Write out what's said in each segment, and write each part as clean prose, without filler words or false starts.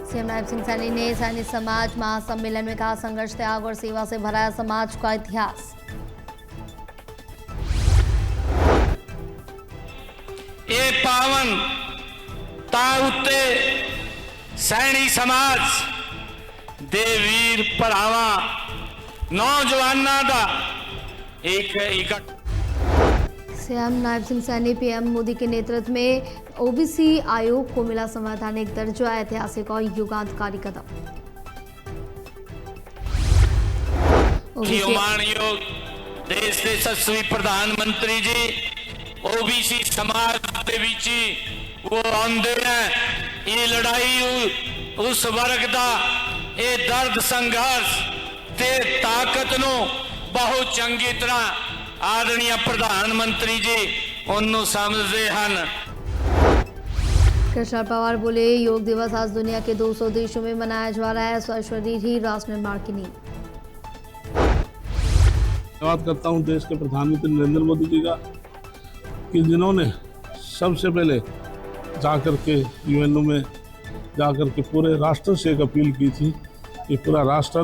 CM Nayab Singh Saini ने सैनिक समाज महासम्मेलन में कहा, संघर्ष, त्याग और सेवा से भरा है समाज का इतिहास। ये पावन ताउते सैनी समाज दे वीर भरावां नौजवानों का एक सीएम नायब सिंह सैनी पीएम मोदी के नेतृत्व में ओबीसी आयोग को मिला संवैधानिक दर्जा, ऐतिहासिक और युगांतकारी कदम। मानयोग देश के यशस्वी प्रधानमंत्री जी ओबीसी समाज के बीच वो आंदे हैं। ये लड़ाई उस वर्ग का ये दर्द संघर्ष ते ताकत नो बहुत चंगी तरह आदरणीय प्रधानमंत्री जी उन्होंने समझते हैं। कृष्ण पवार बोले, योग दिवस आज दुनिया के 200 देशों में मनाया जा रहा है। स्वस्थ शरीर ही राष्ट्र निर्माण की नींव। धन्यवाद करता हूं देश के प्रधानमंत्री नरेंद्र मोदी जी का कि जिन्होंने सबसे पहले जाकर के यूएनओ में जाकर के पूरे राष्ट्र से एक अपील की थी कि पूरा राष्ट्र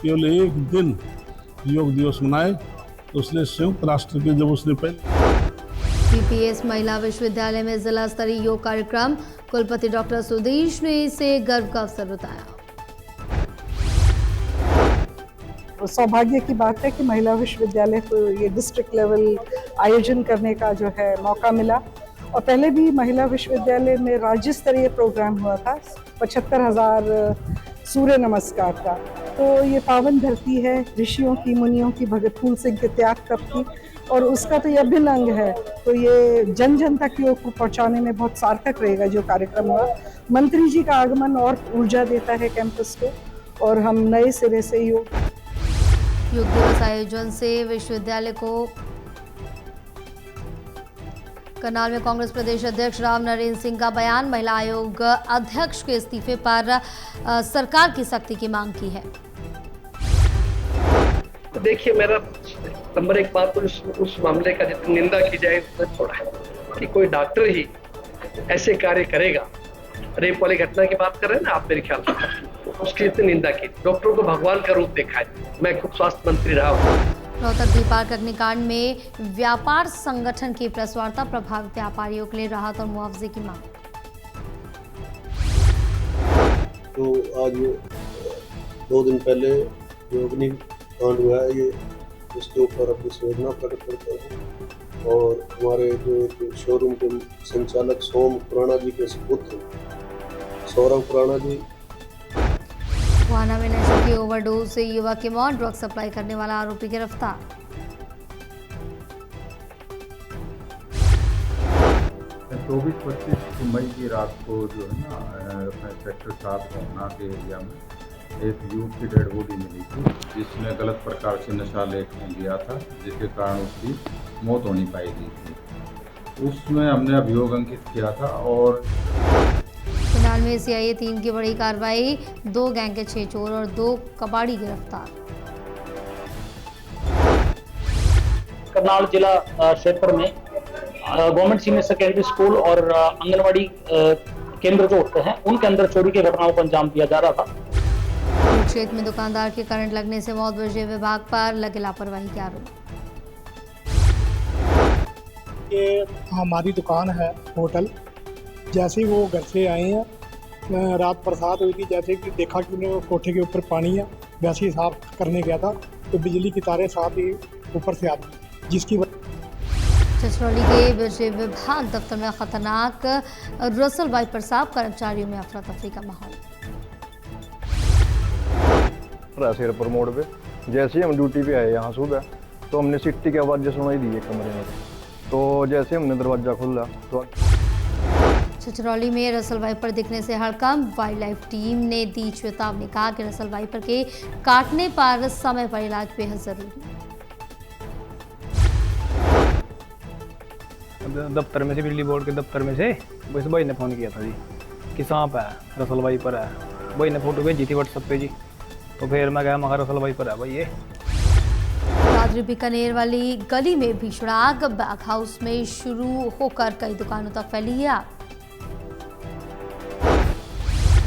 केवल एक दिन योग दिवस मनाए। तो उसने संयुक्त राष्ट्र के जब उसने पहले पीपीएस महिला विश्वविद्यालय में जिला स्तरीय योग कार्यक्रम, कुलपति डॉक्टर सुदेश ने इसे गर्व का अवसर बताया। सौभाग्य की बात है कि महिला विश्वविद्यालय को ये डिस्ट्रिक्ट लेवल आयोजन करने का जो है मौका मिला, और पहले भी महिला विश्वविद्यालय में राज्य स्तरीय प्रोग्राम हुआ था 75,000 सूर्य नमस्कार का। तो ये पावन धरती है ऋषियों की, मुनियों की, भगत फूल सिंह के त्याग तप की, और उसका तो ये अभिन्न अंग है। तो ये जन जन तक योग को पहुंचाने में बहुत सार्थक रहेगा जो कार्यक्रम हुआ। मंत्री जी का आगमन और ऊर्जा देता है कैंपस को, और हम नए सिरे से योग दिवस आयोजन से विश्वविद्यालय को करनाल में कांग्रेस प्रदेश अध्यक्ष राव नरेंद्र सिंह का बयान, महिला आयोग अध्यक्ष के इस्तीफे पर सरकार की सख्ती की मांग की है। देखिए, मेरा नंबर एक बात तो उस मामले का जितनी निंदा की जाए उतना थोड़ा है कि कोई डॉक्टर ही ऐसे कार्य करेगा। रेप वाली घटना की बात कर रहे हैं ना आप, मेरे ख्याल से उसकी इतनी निंदा की। डॉक्टरों को भगवान का रूप देखा है। मैं खुद स्वास्थ्य मंत्री रहा हूँ। रोहतक दीपार अग्निकांड में व्यापार संगठन की प्रेस वार्ता, प्रभावित व्यापारियों के लिए राहत और मुआवजे की मांग। तो आज 2 दिन पहले जो अग्निकांड हुआ है, ये इसके ऊपर अपनी संवेदना प्रकट करता हूँ। और हमारे जो शोरूम के संचालक सोम खुराना जी के सुपुत्र सौरभ खुराना जी, गोहाना में नशे की ओवरडोज से युवक की मौत, ड्रग सप्लाई करने वाला आरोपी गिरफ्तार। 24-25 मई की रात को जो है ना अपने सेक्टर 7 गोहाना के एरिया में एक युवक की डेड बॉडी मिली थी, जिसमें गलत प्रकार से नशा लेकर गया था, जिसके कारण उसकी मौत होनी पाई गई थी। उसमें हमने अभियोग अंकित किया था। और करनाल में सीआईए 3 की बड़ी कार्रवाई, 2 गैंग के 6 चोर और 2 कबाड़ी गिरफ्तार। करनाल जिला क्षेत्र में गवर्नमेंट सीनियर सेकेंडरी स्कूल और आंगनवाड़ी केंद्र जो होते हैं उनके अंदर चोरी की घटनाओं को अंजाम दिया जा रहा था। क्षेत्र में दुकानदार के करंट लगने से मौत, बिजली विभाग पर लगे लापरवाही के आरोप। ये हमारी दुकान है होटल, जैसे ही वो घर से आए हैं रात बरसात हुई थी, जैसे कि देखा कि उन्हें कोठे के ऊपर पानी है, वैसे ही साफ करने गया था तो बिजली की तारें साथ ही ऊपर से आ गई, जिसकी छछरौली के बिजली विभाग दफ्तर में खतरनाक रसल वाइपर साहब, कर्मचारियों में अफरा तफरी का माहौल। शेरपुर मोड़ पे जैसे ही हम ड्यूटी पे आए यहाँ सुबह, तो हमने सिट्टी की आवाज़ सुनाई दी है कमरे में। तो जैसे हमने दरवाजा खोला तो छछरौली में रसल वाइपर दिखने से हड़कंप, वाइल्ड लाइफ टीम ने दी चेतावनी, कहा कि रसल वाइपर के काटने पर समय पर इलाज बेहद जरूरी। दफ्तर में से, बिजली बोर्ड के दफ्तर में से बस भाई ने फ़ोन किया था जी कि सांप है, रसल वाइपर है। भाई ने फोटो भेजी थी व्हाट्सएप पे जी, तो फिर मैं गया, मगर रसल वाइपर है भाई ये। दादरी बीकानेर वाली गली में भीषण आग, बैग हाउस में शुरू होकर कई दुकानों तक फैली है आग।